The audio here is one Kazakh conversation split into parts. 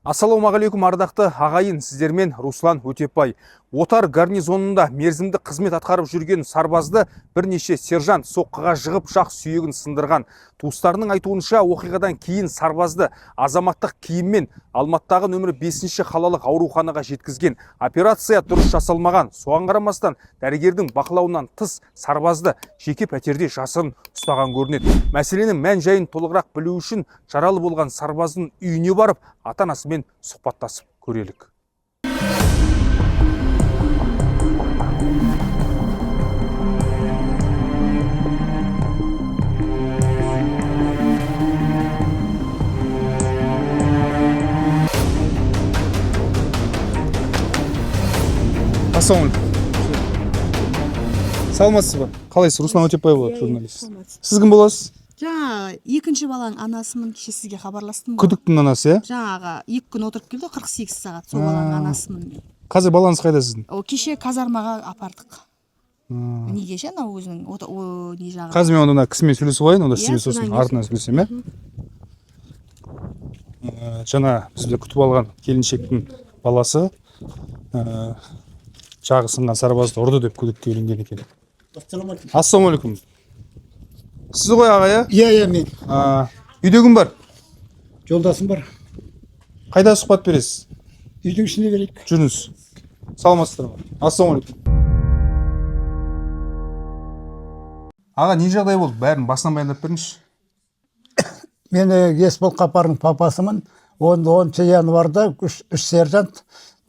Ассалаумағалейкум ардақты ағайын, сіздермен Руслан Өтепбай. Отар гарнизонында мерзімді қызмет атқарып жүрген сарбазды бірнеше сержант соққыға жығып жақ сүйегін сындырған. Туыстарының айтуынша оқиғадан кейін сарбазды азаматтық киіммен Алматыдағы нөмірі 5-ші қалалық ауруханаға жеткізген. Операция дұрыс жасалмаған. Соған қарамастан дәрігердің бақылауынан тыс сарбазды жеке пәтерде жасырын ұстаған көрінеді. Мәселенің мән жайын толығырақ білу үшін жаралы болған сарбаздың үйіне барып, ата-анасымен сұхбаттасып көрелік. Ассалаумағалейкум. Саламатсыз ба? Қалайсыз? Руслан Өтепбай болады, журналист. Сіз кім боласыз? Жаңа екінші баланың анасымын, кеше сізге хабарластым. Күдіктің анасы, иә? Жаңаға 2 күн отырып келді, 48 сағат сол баланың анасымын. Қазір балаңыз қайда сіздің? О, кеше казармаға апардық. Неге ше, анау өзінің не жағы. Қазір мен онда кісімен сөйлесіп алайын, онда сізбен сосын артынан сөйлесем, иә? Жаңа бізде күтіп алған келіншектің баласы жағы сынған сарбазды ұрды деп күдікке ілінген екен. Ассалаумағалейкум. Сіз ғой аға, иә? Иә, мен. Үйде кім бар? Жолдасым бар. Қайда сұхбат бересіз? Үйдің ішіне берейік. Жүріңіз. Саламатсыздар ма? Ассалаумағалейкум. Аға, не жағдай болды? Бәрін басынан баяндап беріңізші. Мен Есбол Қапардың папасымын. 10 январда 3 сержант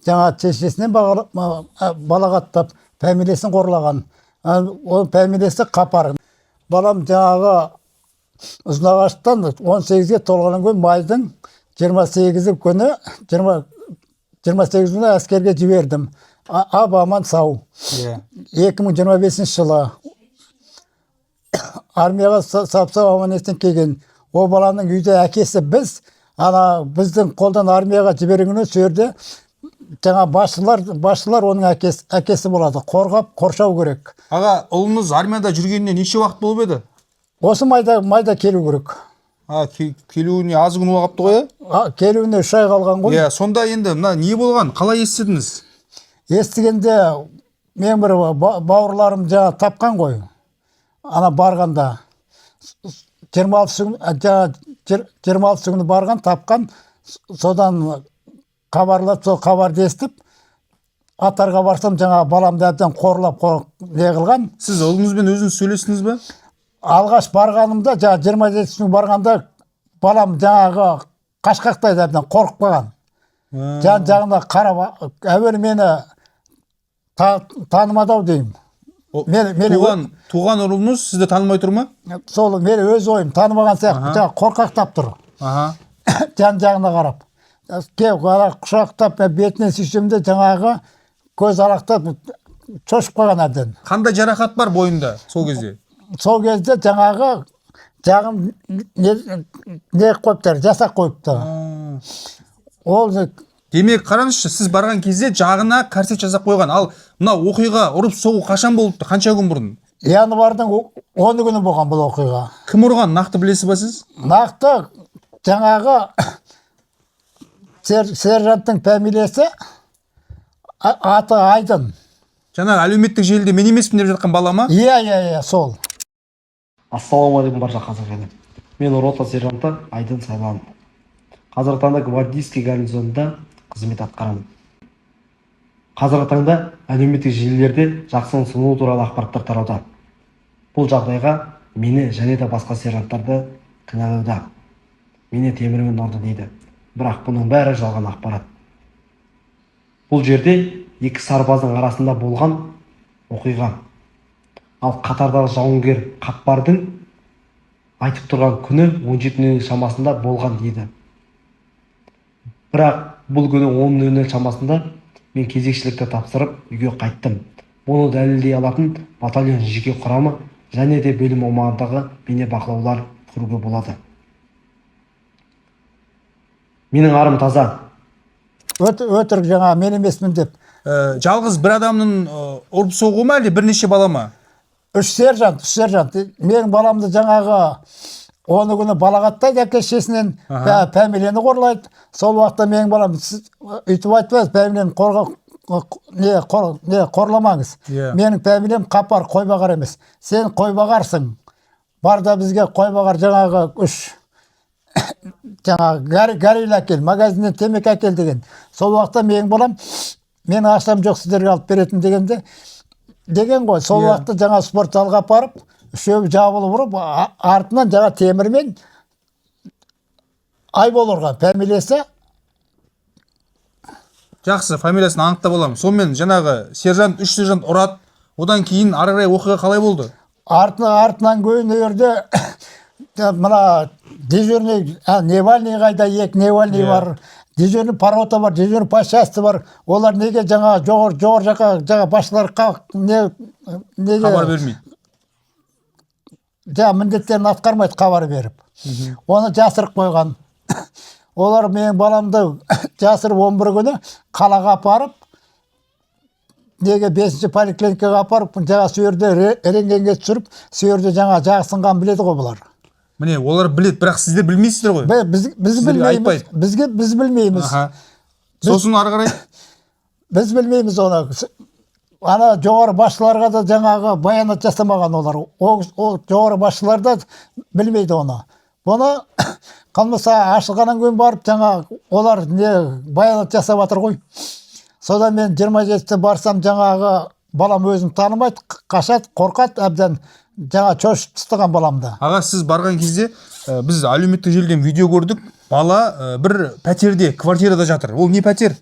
жаңа шешесінен балағаттап, фамилиясын қорлаған. Оның фамилиясы Қапар. Балам жаңағы Ұзынағаштан 18-ге толғаннан кейін майдың 28 күні 28 күні әскерге жібердім. Аман сау. 2025 жылы армияға сап-сау аман-есен келген. О баланың үйде әкесі біздің қолдан армияға жібергені сөйерде жаңа басшылар оның әкесі болады. Қорғап, қоршау керек. Аға, ұлыңыз армияда жүргеніне неше уақыт болып еді? Осы майда келу керек. Келуіне аз күн уақыпты ғой? Келуіне 3 ай қалған ғой. Сонда енді не болған? Қалай естідіңіз? Естігенде мен бір бауырларым жаңа тапқан ғой. Ана барғанда 26 күні барған, тапқан, содан хабарлап, сол хабарды естіп, аттарға барсам жаңа баламды әбден қорлап не қылған. Сіз ұлыңызбен өзіңіз сөйлестіңіз бе? Алғаш барғанымда, жаңа 27 күн барғанда балам жаңағы қашқақтайды, әбден қорқып қалған. Жағына қарап, әуелі мені танымадау деймін. Туған ұлыңыз сізді танымай тұр ма? Сол, мені өз ойым танымаған сияқты, қорқақтап тұр. Жағына қарап. Құшақтап, бетінен сүйсемде жаңағы көз арақтап, шошып қалған әбден. Қандай жарақат бар бойында сол кезде? Сол кезде жаңағы жағын не қойыптар, жасақ қойыпты. Демек, қараңызшы, сіз барған кезде жағына корсет жасап қойған. Ал мына оқиға, ұрып соғу қашан болыпты? Қанша күн бұрын? Январдың 10 күні болған бұл оқиға. Кім ұрған? Нақты білесіз ба сіз? Нақты жаңағы сержанттың фамилиясы аты Айдын. Жаңағы әлеуметтік желіде мен емеспін деп жатқан бала ма? Иә, сол. Ассалаумағалейкум барша қазақ елі. Мен рота сержанты Айдын Сайланов. Қазіргі таңда гвардейский гарнизонында қызмет атқарамын. Қазіргі таңда әлеуметтік желілерде Жақсының сынуы туралы ақпараттар тарауда. Бұл жағдайға мені және де басқа сержанттарды кінәлауда. Мені темірмен ұрды дейді. Бірақ бұның бәрі жалған ақпарат. Бұл жерде 2 сарбаздың арасында болған оқиға. Ал қатардағы жауынгер Қаппардың айтып тұрған күні 17:00 шамасында болған дейді. Бірақ бұл күні 10:00 шамасында мен кезекшілікті тапсырып үйге қайттым. Бұны дәлелдей алатын батальон жеке құрамы және де бөлім аумағындағы бейне бақылаулар құруға болады. Менің арым таза. Өтірік жаңа мен емеспін деп. Жалғыз бір адамның ұрып соғуы ма әлде бірнеше бала ма? 3 сержант. Менің баламды жаңағы оны күні балағаттайды әке-шешесінен, фамилияны қорлайды. Сол уақытта менің балам, сіз үйтіп айтпайсыз, фамилияны қорламаңыз. Менің фамилиям Қапар, Қойбағар емес. Сен Қойбағарсың. Барда бізге Қойбағар жаңағы жаңағы гарил әкел, магазиннен темекі әкел деген. Сол уақытта менің балам, менің ақшам жоқ, сіздерге алып беретін деген ғой. Сол уақытта жаңа спорт залға апарып, үшеуі жабылып ұрып, артынан жаңа темірмен Айбол ұрған. Фамилиясы Жақсы, фамилиясын анықтап аламын. Сонымен жаңағы сержант, 3 сержант ұрады. Одан кейін ары қарай оқиға қалай болды? Артынан көйін өрде мына дежурный, Невальный қайда, екі Невальный бар, дежурный порота бар, дежурный по части бар. Олар неге жаңа жоғыр жаққа басшылар неге Хабар бермейді. Жаңа міндеттерін атқармайды хабар беріп. Оны жасырып қойған. Олар менің баламды жасырып 11 күні қалаға апарып, неге 5-ші поликлиникаға апарып, жаңа сүйерде рентгенге түсіріп, сүйерде жаңа жағысынған біледі ғой бұлар. Міне, олар біледі, бірақ сіздер білмейсіздер ғой. Біз білмейміз. Біз білмейміз. Сосын ары қарай? Біз білмейміз оны. Ана жоғары басшыларға да жаңағы баянат жасамаған олар. Ол жоғары басшылар да білмейді оны. Бұны қылмыса ашылғаннан кейін барып, жаңа олар баянат жасап жатыр ғой. Содан мен 27-те барсам, жаңағы балам өзін танымайды, қашады, қорқады, әбден жаңа чошып тастаған баламды. Аға, сіз барған кезде біз әлеуметтік желіден видео көрдік. Бала бір пәтерде, квартирада жатыр. Ол не пәтер?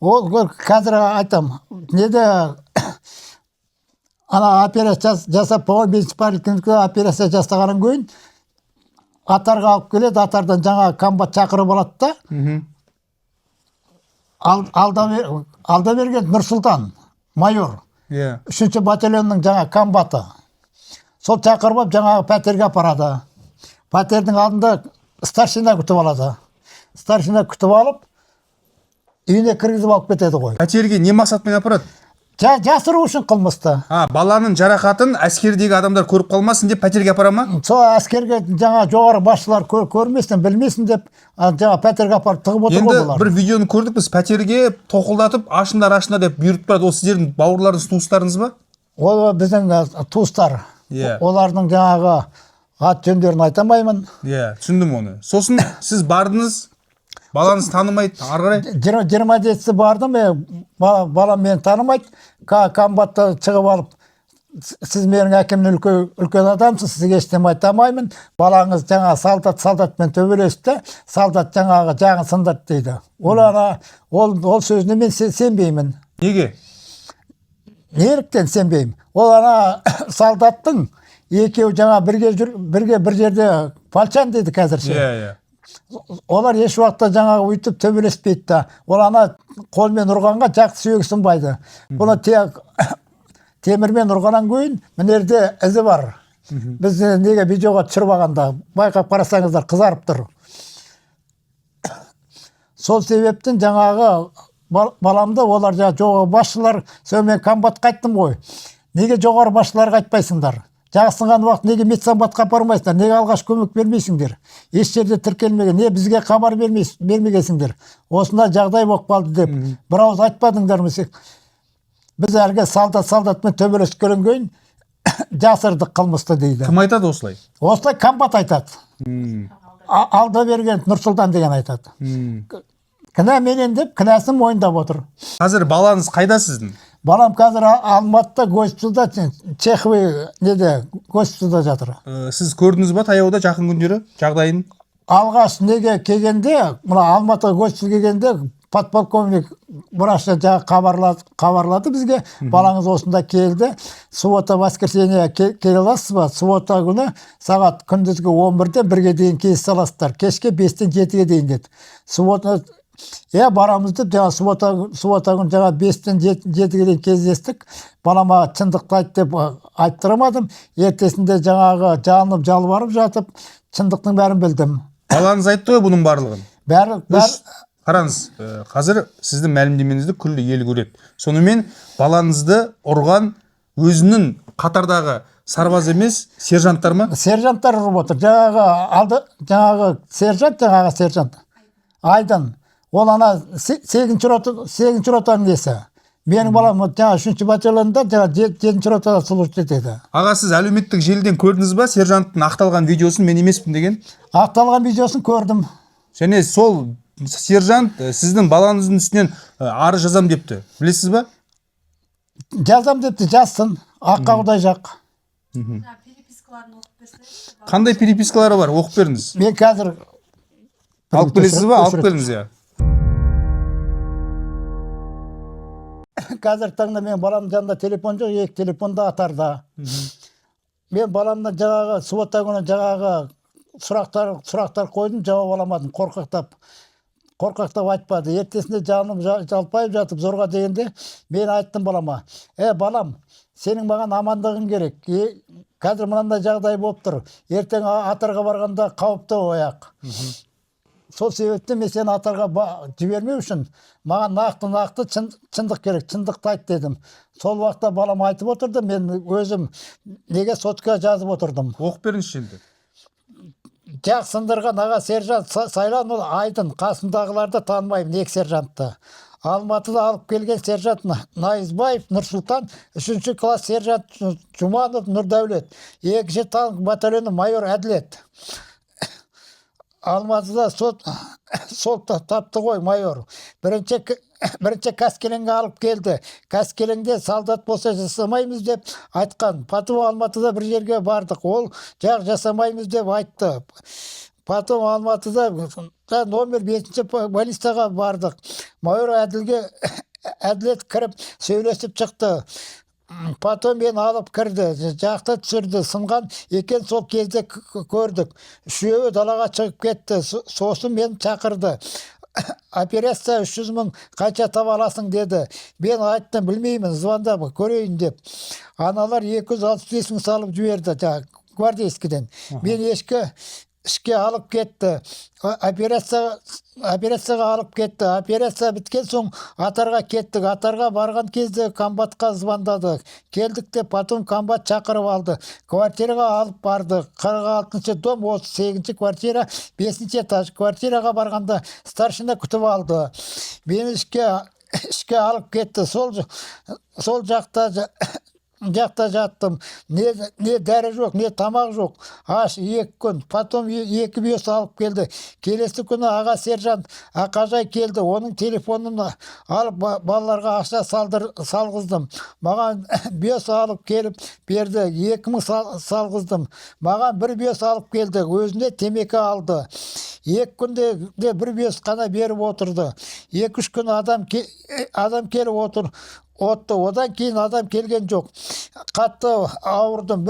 Ол қазір айтам, неде ана операция жасап, поликлиникада операция жасағаннан кейін атарға алып келеді, атардан жаңа комбат шақырып алады да. Алда берген Нұрсұлтан, майор, 3-ші батальонның жаңа комбаты. Сол шақырып жаңағы пәтерге апарады. Пәтердің алдында старшина күтіп алады. Старшина күтіп алып, үйіне кіргізіп алып кетеді ғой. Пәтерге не мақсатпен апарады? Жасыру үшін қылмысты. Баланың жарақатын әскердегі адамдар көріп қалмасын деп пәтерге апара ма? Сол әскерге жаңа жоғары басшылар көрмесін, білмесін деп жаңа пәтерге апарып тығып отыр ғой бұлар. Енді бір видеоны көрдік біз, пәтерге тоқылдатып, ашындар деп бұйырып тұрады. Ол сіздердің бауырларыңыз, туыстарыңыз ба? Ол біздің туыстар. Олардың жаңағы ат жөндерін айтамаймын. Түсіндім оны. Сосын сіз бардыңыз, балаңыз танымайды, ары қарай? 27-сі бардым, балам мені танымайды. Комбатта шығып алып, сіз менің әкемнің үлкен адамсыз, сізге ештеңе айтамаймын. Балаңыз жаңа солдатпен төбелесті, солдат жаңағы жағын сындырды дейді. Ол сөзіне мен сенбеймін. Неге? Неліктен сенбеймін? Ол солдаттың екеуі жаңа бірге бір жерде палчан дейді қазірше. Олар еш уақытта жаңағы өйтіп төбелеспейді да. Ол қолмен ұрғанға жақсы сүйегі сынбайды. Бұны темірмен ұрғаннан кейін мінерде ізі бар. Біз неге видеоға түсіріп алғанда байқап қарасаңыздар қызарып тұр. Сол себептен жаңағы баламды олар жоғары басшылар, сөймен комбатқа айттым ғой. Неге жоғары басшыларға айтпайсыңдар? Жағысынған уақыт неге медсанбатқа апармайсыңдар? Неге алғаш көмек бермейсіңдер? Еш жерде тіркелмеген, не бізге хабар бермегенсіңдер? Осындай жағдай болып қалды деп, бір ауыз айтпадыңдар ма? Біз әлгі солдатмен төбелесіп келген кейін жасырдық қылмысты дейді. Кім айтады осылай? Осылай комбат айтады. Алда берген Нұрсұлтан деген айтады. Кінә менен деп, кінәсін мойындап отыр. Қазір балаңыз қайда сіздің? Балам қазір Алматыда госпиталда, Чеховый госпиталда жатыр. Сіз көрдіңіз ба таяуда жақын күндері жағдайын? Алғаш неге келгенде, мына Алматыға госпиталға келгенде, подполковник врачтар хабарлады бізге, балаңыз осында келді, суббота воскресенье келе аласыз ба? Суббота күні сағат күндізгі 11-ден 1-ге дейін кездесе аласыздар, кешке 5-тен 7-ге дейін деді. Суббота барамыз деп, жаңа суббота күні жаңа 5-тен 7-ге дейін кездестік. Балама шындықты айт деп айттырмадым. Ертесінде жаңағы жанып жалбарып жатып, шындықтың бәрін білдім. Балаңыз айтты ғой бұның барлығын. Қараңыз, қазір сіздің мәлімдемеңізді күллі ел көреді. Сонымен балаңызды ұрған өзінің қатардағы сарбаз емес, сержанттар ма? Сержанттар ұрып отыр. Жаңағы сержант Айдын. Ол ана 8-ші ротаның несі. Менің балам жаңа 3-ші батальонда, жаңа 7-ші ротада служит етеді. Аға, сіз әлеуметтік желіден көрдіңіз ба сержанттың ақталған видеосын, мен емеспін деген? Ақталған видеосын көрдім. Және сол сержант сіздің балаңыздың үстінен арыз жазам депті. Білесіз ба? Жазам депті, жазсын. Аққа құдай жақ. Қандай перепискалары бар? Оқып беріңіз. Мен қазір Алып келесіз ба? Алып келіңіз, я. қазір таңда мен баламның жанында телефон жоқ, екі телефонда атарда. Мен баламнан жаңағы суббота күні жаңағы сұрақтар қойдым, жауап аламадым, қорқақтап айтпады. Ертесінде жаным жалпайып жатып зорға дегенде мен айттым балама: балам, сенің маған амандығың керек. Қазір мынандай жағдай болып тұр. Ертең атарға барғанда қауіпті ояқ. Сол себептен мен сені атарға жібермеу үшін маған нақты шындық керек, шындықты айт дедім. Сол уақытта балам айтып отырды, мен өзім неге сотқа жазып отырдым. Оқып беріңізші енді. Жақ сындырған аға сержант Сайланұлы Айдын, қасымдағыларды танымаймын, екі сержантты. Алматыда алып келген сержант Найызбаев Нұрсұлтан, 3-ші класс сержант Жұманов Нұрдәулет, 2-ші танк батальоны майор Әділет. Алматыда сол тапты ғой майор. Бірінші Каскелеңге алып келді. Каскелеңде солдат болса жасамаймыз деп айтқан. Потом Алматыда бір жерге бардық. Ол жақ жасамаймыз деп айтты. Потом Алматыда номер 5-ші баллистаға бардық. Майор Әділет кіріп сөйлесіп шықты. Потом мен алып кірді, жақта түсірді, сынған екен, сол кезде көрдік. Үшеуі далаға шығып кетті, сосын мен шақырды. Операция 300 000 қанша таба аласың деді. Мен айттым, білмеймін, звондап көрейін деп. Аналар 265 000 салып жіберді, гвардейскіден. Мен ішке алып кетті. Операцияға алып кетті. Операция біткен соң атарға кеттік. Атарға барған кезде комбатқа звондады. Келдік те потом комбат шақырып алды. Квартираға алып барды. 46-шы дом, 38-ші квартира, 5-ші этаж. Квартираға барғанда старшина күтіп алды. Мені ішке алып кетті. Сол жақта жаттым. Не дәрі жоқ, не тамақ жоқ. Аш 2 күн. Потом 2 бес алып келді. Келесі күні аға сержант Ақажай келді. Оның телефонын алып балаларға ақша салғыздым. Маған бес алып келіп берді. 2000 салғыздым. Маған 1 бес алып келді. Өзіне темекі алды. 2 күнде 1 бес қана беріп отырды. 2-3 күн адам келіп отты. Одан кейін адам келген жоқ. Қатты ауырдым,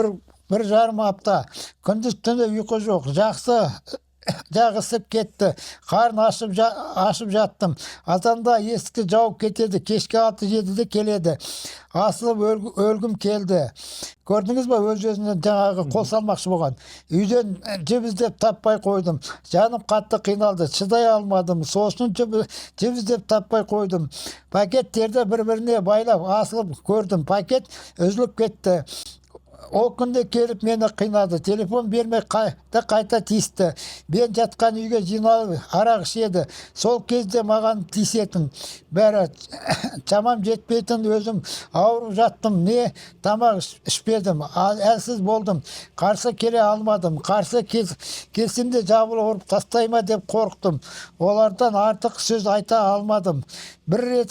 бір жарым апта. Күндіз түні ұйқы жоқ. Жағысып кетті. Қарын ашып жаттым. Азанда есікті жауып кетеді. Кешке 6-7-де келеді. Асылып өлгім келді. Көрдіңіз ба, өз-өзінен жаңағы қол салмақшы болған. Үйден жіп іздеп таппай қойдым. Жаным қатты қиналды. Шыдай алмадым. Сосын жіп іздеп таппай қойдым. Пакеттерді бір-біріне байлап асылып көрдім. Пакет үзіліп кетті. Ол күнде келіп мені қинады. Телефон бермей қайта тиісті. Мен жатқан үйге жиналып арақ ішеді. Сол кезде маған тиісетін. Бәрі шамам жетпейтін, өзім ауырып жаттым. Не тамақ ішпедім. Әлсіз болдым. Қарсы келе алмадым. Қарсы келсем де жабылып ұрып тастайма деп қорықтым. Олардан артық сөз айта алмадым. Бір рет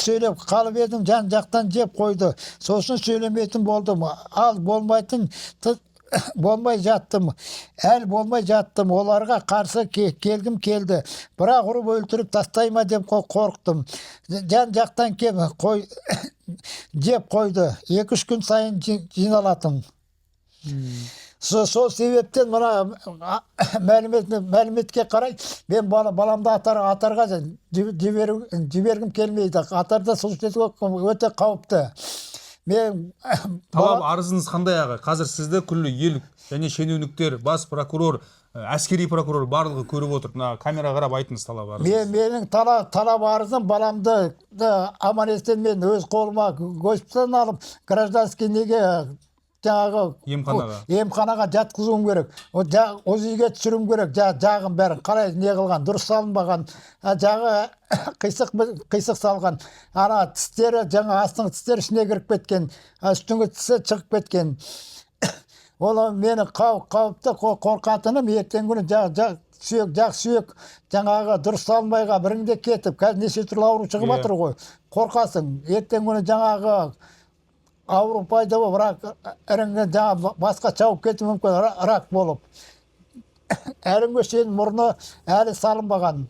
сөйлеп қалып едім, жан жақтан жеп қойды. Сосын сөйлемейтін болдым. Ал болмай жаттым. Оларға қарсы келгім келді. Бірақ ұрып өлтіріп тастайма деп қорықтым. Жан жақтан жеп қойды. 2-3 күн сайын жиналатын. Сол себептен мына мәліметке қарай, мен баламды атарға жібергім келмейді. Атарда служить өте қауіпті. Талап арызыңыз қандай аға? Қазір сізді күллі ел және шенеуніктер, бас прокурор, әскери прокурор барлығы көріп отыр. Камера қарап айтыңыз талап арызыңыз. Менің талап арызым, баламды аман-есен мен өз қолыма госпитальдан алып, гражданский неге жаңағы емханаға жатқызуым керек. Үйге түсіруім керек. Жағын бәрін қалай не қылған, дұрыс салынбаған, жағы қисық салған. Ана тістері, жаңа астыңғы тістері ішіне кіріп кеткен, үстіңгі тісі шығып кеткен. Ол мені қауіпті қорқатыным, ертең күні жақ сүйек жаңағы дұрыс салынбайға біріңде кетіп, қазір неше түрлі ауру шығып жатыр ғой. Қорқасың. Ертең күні жаңағы ауру пайда болып, іріңгі жаңа басқа шауып кетуі мүмкін, рак болып. Әліңге шейін мұрны әлі салынбаған.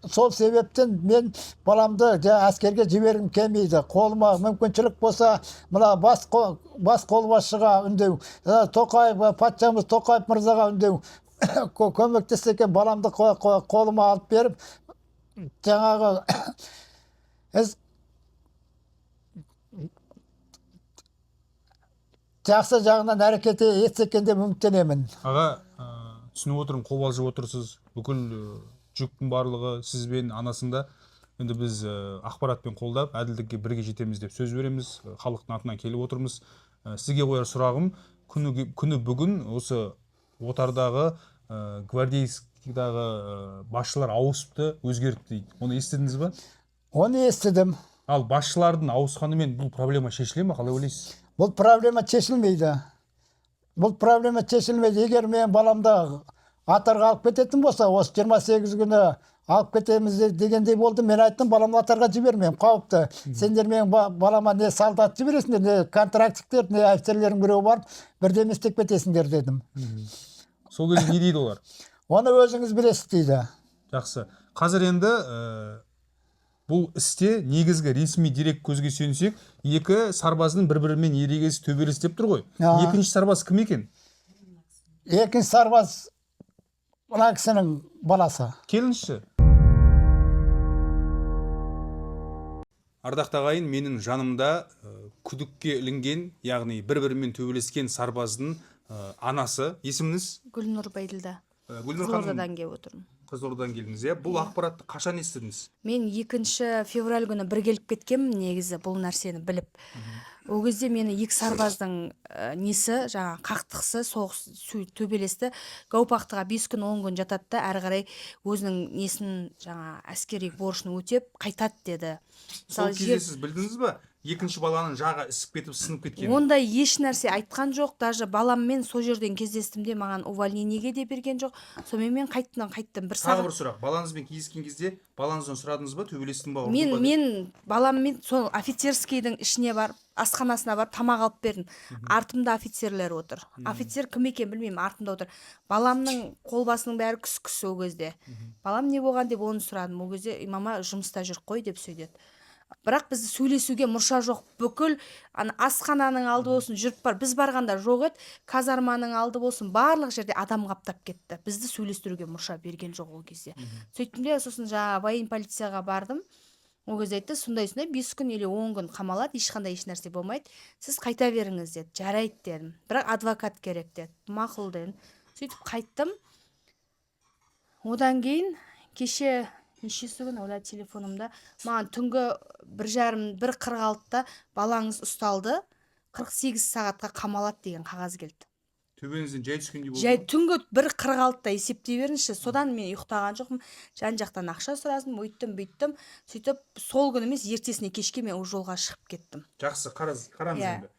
Сол себептен мен баламды әскерге жібергім келмейді. Қолыма мүмкіншілік болса, мына бас қолбасшыға үндеу, Тоқаев, патшамыз Тоқаев мырзаға үндеу, көмектессе екен, баламды қолыма алып беріп, жаңағы жақсы жағынан әрекет етсе екен деп үміттенемін. Аға, түсініп отырмын, қобалжып отырсыз. Бүкіл жүктің барлығы сізбен анасында. Енді біз ақпаратпен қолдап, әділдікке бірге жетеміз деп сөз береміз. Халықтың атынан келіп отырмыз. Сізге қояр сұрағым, күні бүгін осы отардағы гвардейскийдағы басшылар ауысыпты, өзгеріпті дейді. Оны естідіңіз ба? Оны естідім. Ал басшылардың ауысқанымен бұл проблема шешіле ме, қалай ойлайсыз? Бұл проблема шешілмейді. Егер мен баламды атарға алып кететін болса, осы 28 күні алып кетеміз дегендей болды. Мен айттым, баламды атарға жібермеймін, қауіпті. Сендер менің балама не солдат жібересіңдер, не контрактиктер, не офицерлердің біреуі бар, бірдеме істеп кетесіңдер дедім. Сол кезде не дейді олар? Оны өзіңіз білесіз дейді. Жақсы. Қазір енді бұл істе негізгі ресми дерек көзге сүйенсек, екі сарбаздың бір-бірімен ерегесі төбелесі деп тұр ғой. Екінші сарбаз кім екен? Екінші сарбаз мына кісінің баласы. Келіңізші. Ардақты ағайын, менің жанымда күдікке ілінген, яғни бір-бірімен төбелескен сарбаздың анасы. Есіміңіз? Гүлнұр Байділда. Қызылордадан келіп отырмын. Қызылордадан келдіңіз, иә? Бұл ақпаратты қашан естідіңіз? Мен 2 февраль күні бір келіп кеткенмін, негізі бұл нәрсені біліп. Ол кезде мені екі сарбаздың несі, жаңа қақтықсы, соғыс төбелесті. Гаупақтыға 5 күн 10 күн жатады да, әрі қарай өзінің несін, жаңа әскери борышын өтеп қайтады деді. Сол кезде сіз білдіңіз ба? Екінші баланың жағы ісіп кетіп, сынып кеткен. Ондай еш нәрсе айтқан жоқ. Даже баламмен сол жерден кездестім де, маған увольнениеге де берген жоқ. Сонымен мен қайттым. Тағы бір сұрақ. Балаңызбен кездескен кезде балаңыздан сұрадыңыз ба, төбелестің ба? Мен баламмен сол офицерскийдің ішіне барып, асханасына барып тамақ алып бердім. Артымда офицерлер отыр. Офицер кім екен білмеймін, артымда отыр. Баламның қолбасының бәрі күс ол кезде. Балам не болған деп оны сұрадым. Ол кезде мама жұмыста жүр қой деп сөйдеді. Бірақ бізді сөйлесуге мұрша жоқ. Бүкіл асхананың алды болсын, жүріп бар. Біз барғанда жоқ еді. Казарманың алды болсын, барлық жерде адам қаптап кетті. Бізді сөйлестіруге мұрша берген жоқ ол кезде. Сөйттім де, сосын жаңа воен полицияға бардым. Ол кезде айтты, сондай 5 күн или 10 күн қамалады, ешқандай еш нәрсе болмайды. Сіз қайта беріңіз деді. Жарайды дедім. Бірақ адвокат керек деді. Мақұл дедім. Сөйтіп қайттым. Одан кейін кеше нешесі күн ола телефонымда маған түнгі 1:30-1:46-да балаңыз ұсталды, 48 сағатқа қамалады деген қағаз келді. Төбеңізден жай түскендей болды? Жай түнгі 1:46-да есептей беріңізші. Содан мен ұйықтаған жоқпын. Жан-жақтан ақша сұрадым, өйттім. Сөйтіп сол күні емес, ертесіне кешке мен жолға шығып кеттім. Жақсы, қараңыз енді.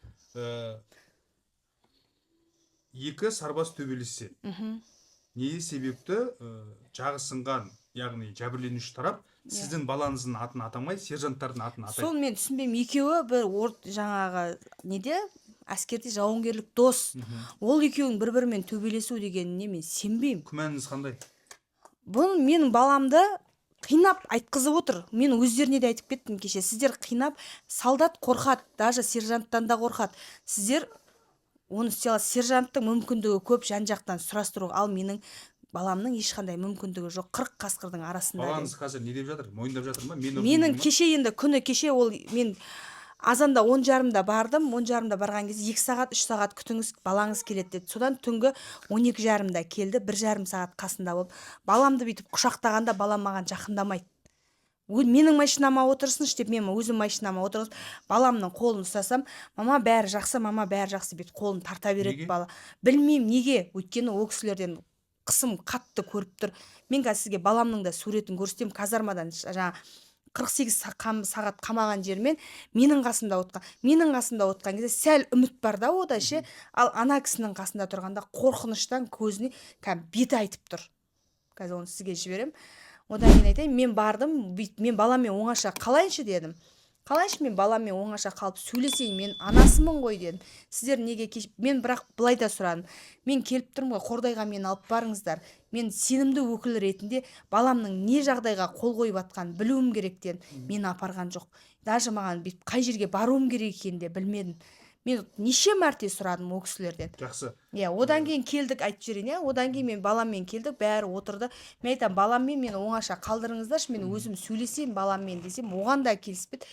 Екі сарбаз төбелессе. Не себепті жағы сынған, яғни жәбірленуші тарап сіздің балаңыздың атын атамай, сержанттардың атын атайды? Сол мен түсінбеймін. Екеуі бір жаңағы неде әскерде жауынгерлік дос. Ол екеуің бір-бірімен төбелесу дегеніне мен сенбеймін. Күмәніңіз қандай? Бұл менің баламды қинап айтқызып отыр. Мен өздеріне де айтып кеттім кеше. Сіздер қинап, солдат қорқады, даже сержанттан да қорқады. Сіздер оны істей аласыз. Сержанттың мүмкіндігі көп, жан-жақтан сұрастыру. Ал менің баламның ешқандай мүмкіндігі жоқ. 40 қасқырдың арасында. Балаңыз қазір не деп жатыр? Мойындап жатыр ма? Менің кеше енді күні кеше ол мен азанда 10:30-да бардым. 10:30-да барған кезде 2 сағат 3 сағат күтіңіз, балаңыз келеді деді. Содан түнгі 12:30-да келді, 1,5 сағат қасында болып. Баламды бүйтіп құшақтағанда балам маған жақындамайды. менің машинама отырсыншы деп мен өзім машинама отырғызып баламның қолын ұстасам, мама бәрі жақсы, мама бәрі жақсы деп қолын тарта береді Неге? бала. Білмеймін неге, өйткені ол кісілерден қысым қатты көріп тұр. Мен қазір сізге баламның да суретін көрсетемін, казармадан жаңа 48 сағат қамаған жермен менің қасымда отқан кезде сәл үміт бар да ода ше, ал ана кісінің қасында тұрғанда қорқыныштан көзіне беті айтып тұр. Қазір оны сізге жіберем. Одан кейін айтайын, мен бардым, мен баламмен оңаша қалайыншы дедім. Қалайыншы мен баламмен оңаша қалып сөйлесейін, мен анасымын ғой дедім. Сіздер неге мен бірақ былай да сұрадым. Мен келіп тұрмын ғой, Қордайға мені алып барыңыздар. Мен сенімді өкіл ретінде баламның не жағдайға қол қойып атқанын білуім керектен мені апарған жоқ. Даже маған қай жерге баруым керек екенін де білмедім. Мен неше мәрте сұрадым ол кісілерден. Жақсы. Иә, одан кейін келдік, айтып жіберейін, иә. Одан кейін мен баламмен келдік, бәрі отырды. Мен айтам, баламмен мені оңаша қалдырыңыздаршы, мен өзім сөйлесейін баламмен десем, оған да келіспеді.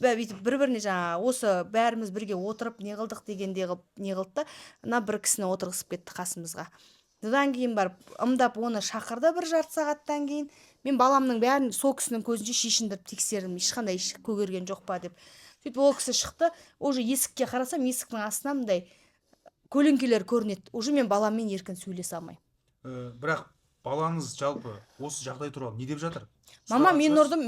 Бүйтіп бір-біріне жаңа осы бәріміз бірге отырып не қылдық дегенде не қылды да, ана бір кісіні отырғызып кетті қасымызға. Одан кейін барып ымдап оны шақырды бір жарты сағаттан кейін. Мен баламның бәрін сол кісінің көзінше шешіндіріп тексердім, ешқандай көгерген жоқ па деп. Сөйтіп ол кісі шықты, уже есікке қарасам, есіктің астынан мындай көлеңкелер көрінеді. Уже мен баламмен еркін сөйлесе алмаймын. Бірақ балаңыз жалпы осы жағдай туралы не деп жатыр? Мама, мен ұрдым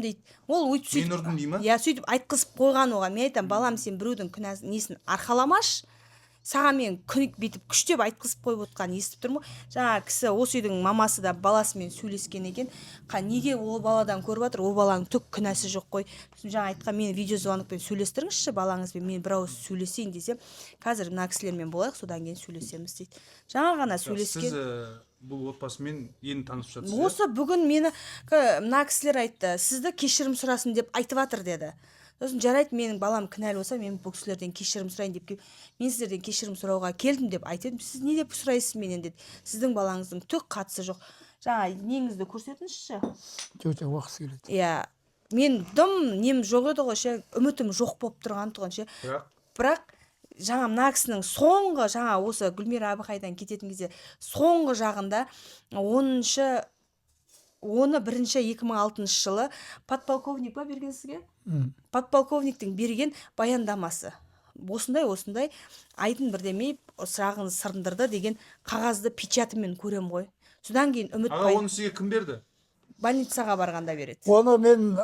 дейді. Ол өйтіп сөйтіп. Мен ұрдым дей ма? Иә, сөйтіп айтқызып қойған оған. Мен айтам, балам, сен біреудің несін арқаламаш. Саған мен бүйтіп күштеп айтқызып қойып отқанын естіп тұрмын. Жаңа кісі осы үйдің мамасы да баласымен сөйлескен екен. Неге ол баладан көріп жатыр? Ол баланың түк күнәсі жоқ қой. Жаңа айтқан, мені видеозвонокпен сөйлестіріңізші балаңызбен, мен бір ауыз сөйлесейін десем, қазір мына кісілермен болайық, содан кейін сөйлесеміз дейді. Жаңа ғана сөйлескен. Сіз бұл отбасымен енді танысып жатсыз? Осы бүгін мені мына кісілер айтты, сізді кешірім сұрасын деп айтып жатыр деді. Сосын жарайды, менің балам кінәлі болса, мен бұл кісілерден кешірім сұрайын деп келіп, мен сіздерден кешірім сұрауға келдім деп айтып едім. Сіз не деп сұрайсыз менен деді. Сіздің балаңыздың түк қатысы жоқ. Жаңа неңізді көрсетіңізші. Жоқ, уақыт келеді. Иә, мен нем жоқ еді ғой ше, үмітім жоқ болып тұрған тұғын ше. Бірақ жаңа мына кісінің соңғы, жаңа осы Гүлмира Әбіқайдан кететін кезде соңғы жағында 11-ші 2006 жылы подполковник па берген сізге? Подполковниктің берген баяндамасы. Осындай айдын бірдемей сұрағын сырындырды деген қағазды печатымен көрем ғой. Содан кейін үміт Аға, оны сізге кім берді? Больницаға барғанда береді. Оны мен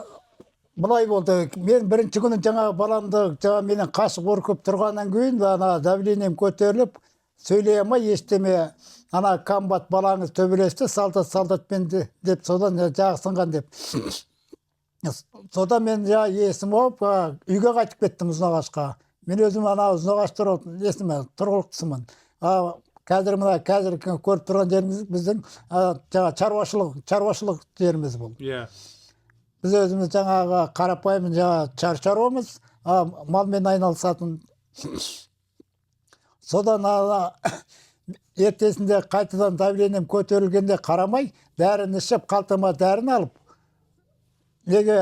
былай болды. Мен бірінші күні жаңа баламды менен қашып ұркып тұрғаннан кейін ана давлением көтеріліп, сөйлей алмай естеме, ана комбат балаңыз төбелесті, солдатпен деп содан жағысынған деп. Содан мен есім болып үйге қайтып кеттім Ұзынағашқа. Мен өзім ана Ұзынағаш тұрғылықтысымын. Қазір көріп тұрған жеріміз біздің жаңа шаруашылық жеріміз бұл. Иә. Біз өзіміз жаңағы қарапайым шаруамыз, малмен айналысатын. Содан ертесінде қайтадан давлением көтерілгенде қарамай, дәріні ішіп, қалтама дәріні алып, неге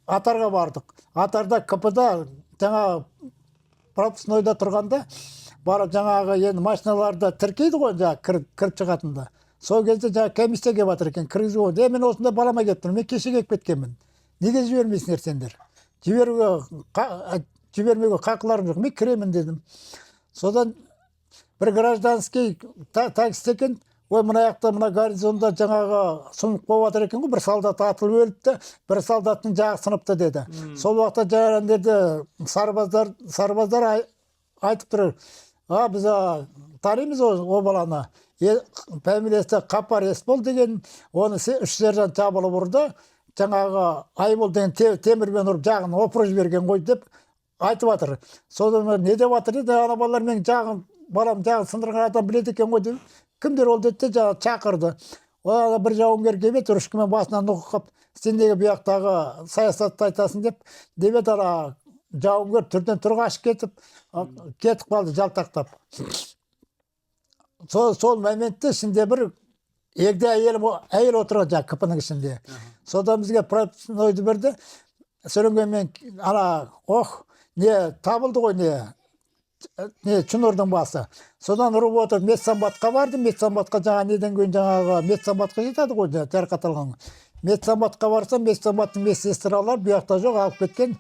Атарға бардық. Атарда КП-да жаңа пропускнойда тұрғанда, барып жаңағы енді машиналарда тіркейді ғой, кіріп шығатында. Сол кезде жаңа комиссия келіп жатыр екен, кіргізіп ғой. Мен осында балама келіп тұрмын, мен кеше келіп кеткенмін. Неге жібермейсіңдер сендер? Жібермеуге қақыларым жоқ, мен кіремін дедім. Содан бір гражданский такси екен, ой, мына гарнизонда жаңағы сұмық болып жатыр екен ғой, бір солдат атылып өліпті, бір солдаттың жағы сыныпты деді. Сол уақытта жаңағылерде сарбаздар айтып тұр, біз танимыз о баланы. Фамилиясы Қапар Есбол деген, оны 3 сержант жабылып ұрды, жаңағы Айбол деген темірмен ұрып жағын опырып жіберген ғой деп айтып жатыр. Содан не деп жатыр деді, ана балалар менің балам жағын сындырған адам біледі екен ғой деп. Кімдер ол деді, шақырды. Ода бір жауынгер келіп, үрішкімен басынан нұқып, сен неге бұяқтағы саясатты айтасың деп ана жауынгер түрден тұрға ашып кетіп қалды жалтақтап. Сол моментте ішінде бір егде әйел отырған жаңа КП-ның ішінде. Содан бізге пропускнойды берді. Сөренгенмен не табылды ғой, не Чунордың басы. Содан ұрып отыр, медсанбатқа барды. Медсанбатқа неден кейін медсанбатқа жетеді ғой, жарақат алған. медсаматқа барсам, медсаматтың медсестралар бұяқта жоқ, алып кеткен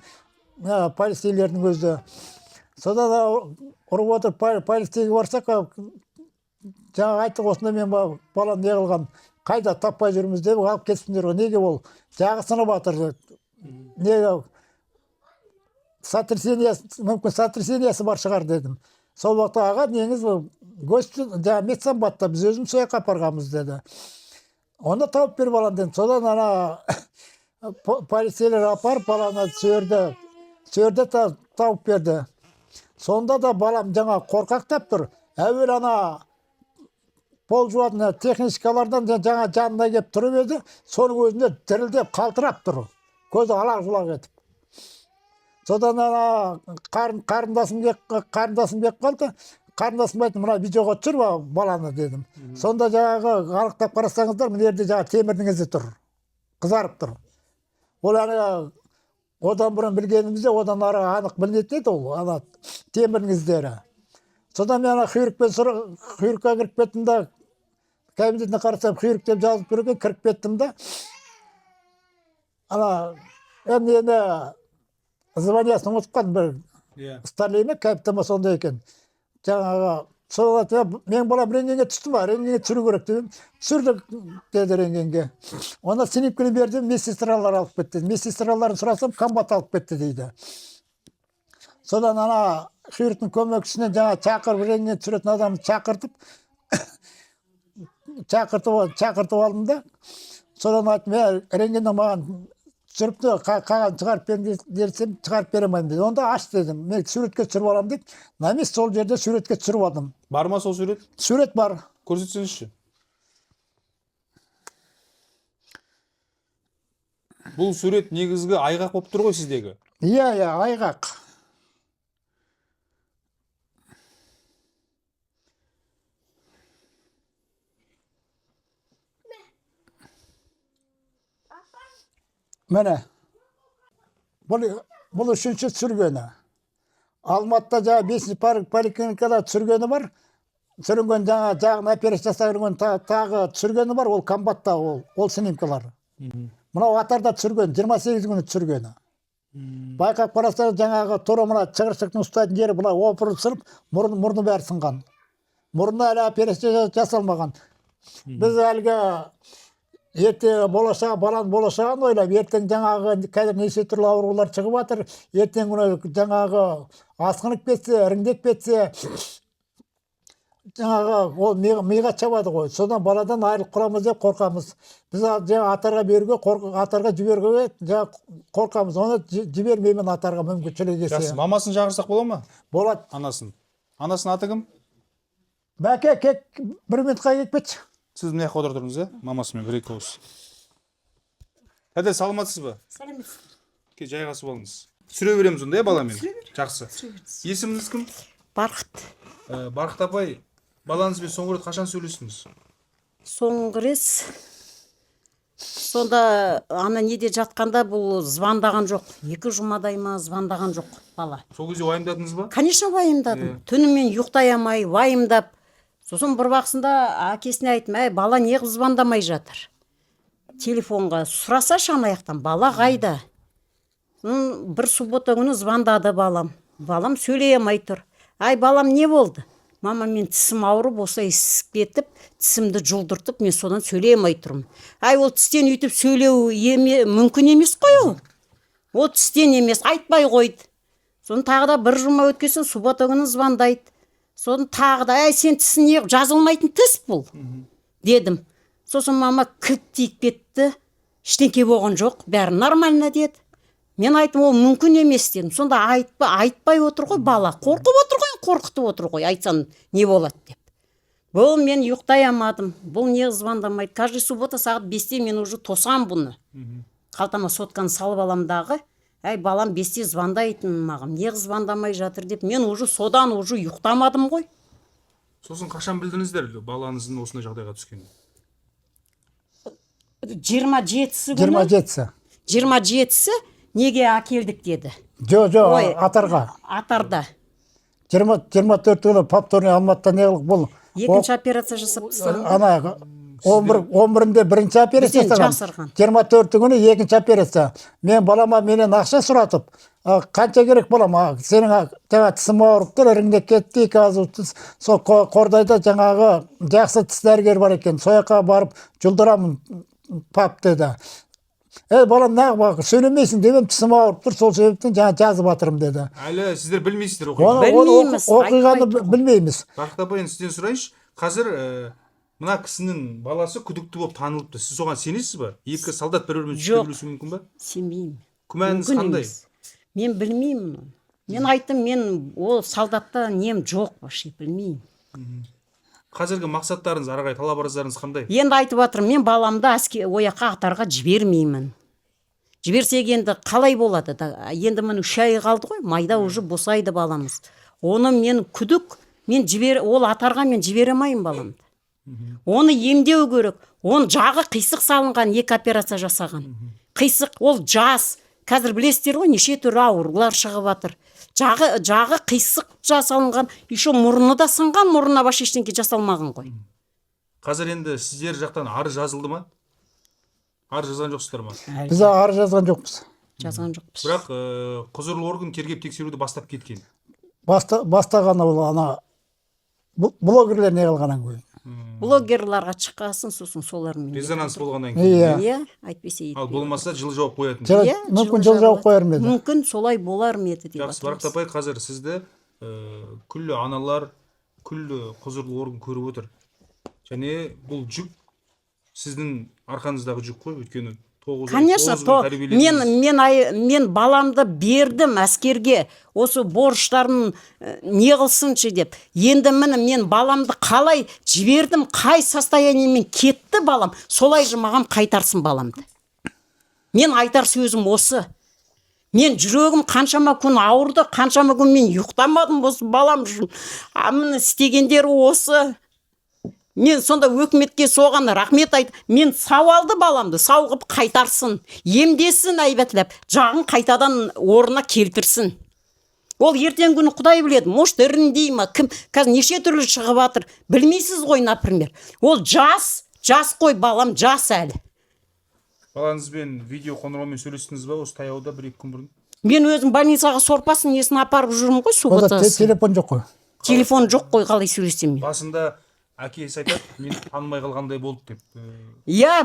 полицейлердің өзі. Содан ұрып отыр, полицейге барсақ, жаңа айттық, осында мен балам не қылған, қайда таппай жүрміз деп алып кетсіңдер ғой. Неге ол жағы сынып жатыр. Неге мүмкін сотрясениесі бар шығар дедім. Сол уақытта аға неңіз гость медсамбатта біз өзім сояқ апарғанбыз деді. Оны тауып бер балам дедім. Содан полицейлер апарып баланы сөйерде тауып берді. Сонда да балам жаңа қорқақтап тұр. Әуел пол жуатын техничкалардан жаңа жанына кеп тұрып еді, соның өзінде дірілдеп қалтырап тұр. Көзі алақ-жұлақ етіп. Содан қарындасым кеп қалды. Қарындасым айтты, мына видеоға түсір баланы дедім. Сонда жаңағы анықтап қарасаңыздар, мына жерде жаңа темірдің ізі тұр. Қызарып тұр. Ол одан бұрын білгенімізде, одан ары анық білінетін еді ол, темірдің іздері. Содан мен құйрыққа кіріп кеттім да, кабинетіне қарасам, құйрық деп жазып тұр екен, кіріп кеттім да, енді званиясын ұмытқан бір старлей ме, капитан сондай екен. Жаңағы, мен балам рентгенге түсті ма, рентгенге түсіру керек дедім. Түсірдік деді рентгенге. Оны снимканы берді, медсестралар алып кетті. Медсестраларын сұрасам, комбат алып кетті дейді. Содан құйрықтың көмекшісінен жаңа шақырып, рентген түсіретін адамды шақыртып алдым да. Содан айттым, рентгеннен маған түсіріпті, қаған шығарып берем десем, шығарып беремеймін деді. Онда аш дедім, мен суретке түсіріп алам деп, намес сол жерде суретке түсіріп алдым. Бар ма сол сурет? Сурет бар. Көрсетсеңізші. Бұл сурет негізгі айғақ болып тұр ғой сіздегі? Иә, айғақ. Міне, бұл үшінші түсіргені. Алматыда жаңа 5-ші поликлиникада түсіргені бар. Түсірген жағын операция жасаған тағы түсіргені бар, ол комбатта, ол снимкалар. Мынау атарда түсірген, 28 күні түсіргені. Байқап қараса жаңағы тура мына шығыршықтың ұстайтын жері бұлай опырып сырып, мұрны бәрі сынған. Мұрнына әлі операция жасалмаған. Біз әлгі ертең баланың болашағын ойлап, ертең жаңағы қазір неше түрлі аурулар шығып жатыр, ертең жаңағы асқынып кетсе, іріңдеп кетсе, жаңағы ол миға шабады ғой. Содан баладан айырылып құрамыз деп қорқамыз. Біз атарға жіберуге қорқамыз. Оны жібермеймін атарға мүмкіншілік есе. Жақсы, мамасын шақырсақ бола ма? Болады. Анасын. Анасының аты кім? Бәке, бір минутқа кетпетші. Сіз мына жаққа отырып тұрыңыз, мамасымен бір-екі ауыз. Әде, саламатсыз ба? Сәлеметсіз. Жайғасып алыңыз. Түсіре береміз онда, баламен? Жақсы. Есіміңіз кім? Барқыт. Барқыт апай, балаңызбен соңғы рет қашан сөйлестіңіз? Соңғы рет сонда неде жатқанда бұл звондаған жоқ. 2 жұмадай ма звондаған жоқ бала. Сол кезде уайымдадыңыз ба? Конечно, уайымдадым. Түнімен ұйықтай алмай, уайымдап. Сосын бір уақытында әкесіне айттым, бала неғып звондамай жатыр? Телефонға сұрасашы анаяқтан, бала қайда? Бір суббота күні звондады балам. Балам сөйлей алмай тұр. Балам не болды? Мама, мен тісім ауырып, осылай ісіп кетіп, тісімді жұлдыртып, мен содан сөйлей алмай тұрмын. Ол тістен үйтіп сөйлеу мүмкін емес қой ол. Ол тістен емес, айтпай қойды. Соны тағы да бір жұма өткесін суббота күні звондайды. Соны тағы да, сен тісін неғып жазылмайтын тіс бұл, дедім. Сосын мама кілт тиіп кетті, ештеңке болған жоқ, бәрі нормально деді. Мен айттым, ол мүмкін емес дедім. Сонда айтпай отыр ғой бала, қорқып отыр ғой, қорқытып отыр ғой, айтсам не болады деп. Бұл мен ұйықтай алмадым, бұл не звондамайды. Каждый суббота сағат 5-те мен уже тосам бұны. Қалтама сотканы салып аламдағы. Балам 5-те звондайтын маған, не звондамай жатыр деп, мен уже содан уже ұйықтамадым ғой. Сосын қашан білдіңіздер балаңыздың осындай жағдайға түскенін? 27-сі күні. 27-сі. 27-сі неге әкелдік деді. Атарға. Атарда. 24 күні повторный Алматыда неғылық бұл. Екінші операция жасап тастаған. 11-інде бірінші операция Бізден жасаған. жасырған. 24 күні екінші операция. Мен балама менен ақша сұратып, қанша керек балам, сенің жаңа тісім ауырып тұр, іріңде кетті, қазір сол Қордайда жаңағы жақсы тіс дәрігер бар екен. Сояққа барып жұлдырамын пап деді. Балам неғып сөйлемейсің дедім, тісім ауырып тұр, сол себептен жаңа жазып жатырмын деді. Әлі сіздер білмейсіздер Білмейміз, оқиғаны айтпайды. білмейміз. Бақыт апай, енді сізден сұрайыншы, қазір мына кісінің баласы күдікті болып танылыпты. Сіз соған сенесіз ба? Екі солдат бір-бірімен Жоқ. сөйлесуі мүмкін ба? Сенбеймін. Күмәніңіз Мүмкін қандай? емес. Мен білмеймін. Мен айттым, мен ол солдатта нем жоқ, вообще білмеймін. Қазіргі мақсаттарыңыз, ары қарай талап арыздарыңыз қандай? Енді айтып жатырмын, мен баламды ояққа қатарға жібермеймін. Жіберсек енді қалай болады? Енді міне 3 ай қалды ғой, майда уже босайды баламыз. Оны мен күдік, ол атарға мен жібере алмаймын баламды. Оны емдеу керек. Оның жағы қисық салынған, 2 операция жасаған. Қисық, ол жас. Қазір білесіздер ғой, неше түрлі аурулар шығып жатыр. Жағы қисық жасалынған, еще мұрны да сынған, мұрнына вообще ештеңке жасалмаған ғой. Қазір енді сіздер жақтан арыз жазылды ма? Арыз жазған жоқсыздар ма? Біз арыз жазған жоқпыз. Жазған жоқпыз. Бірақ құзырлы орган тергеп тексеруді бастап кеткен. Бастаған ол ана блогерлер не қылғаннан кейін. Блогерларға шыққасын, сосын солармен. Резонанс болғаннан кейін. Иә. Иә, әйтпесе Ал болмаса жылы жауап қоятын. Мүмкін жыл жауып қояр ма еді? Мүмкін солай болар ма еді деп Жақсы, Бақыт апай, қазір сізді күллі аналар, күллі құзырлы орган көріп отыр. Және бұл жүк сіздің арқаңыздағы жүк қой, өйткені Конечно, мен баламды бердім әскерге, осы борыштарын не қылсыншы деп. Енді мен баламды қалай жібердім, қай состояниемен кетті балам, солай же маған қайтарсын баламды. Мен айтар сөзім осы. Мен жүрегім қаншама күн ауырды, қаншама күн мен ұйықтамадым осы балам үшін. Міне істегендері осы. Мен сонда өкіметке соған рахмет айт. Мен сау алды баламды, сау қып қайтарсын, емдесін әйбәтлеп, жағын қайтадан орнына келтірсін. Ол ертең күні Құдай біледі, может іріндей ма, кім, қазір неше түрлі шығып жатыр, білмейсіз ғой, например. Ол жас қой балам, жас әлі. Балаңызбен видео қоңыраумен сөйлестіңіз ба осы таяуда 1-2 күн бұрын? Мен өзім больницаға сорпасын несін апарып жүрмін ғой, субботасы. Телефон жоқ қой. Телефон жоқ қой, қалай сөйлесем мен. Басында әкесі айтады, мен танымай қалғандай болды деп. Иә,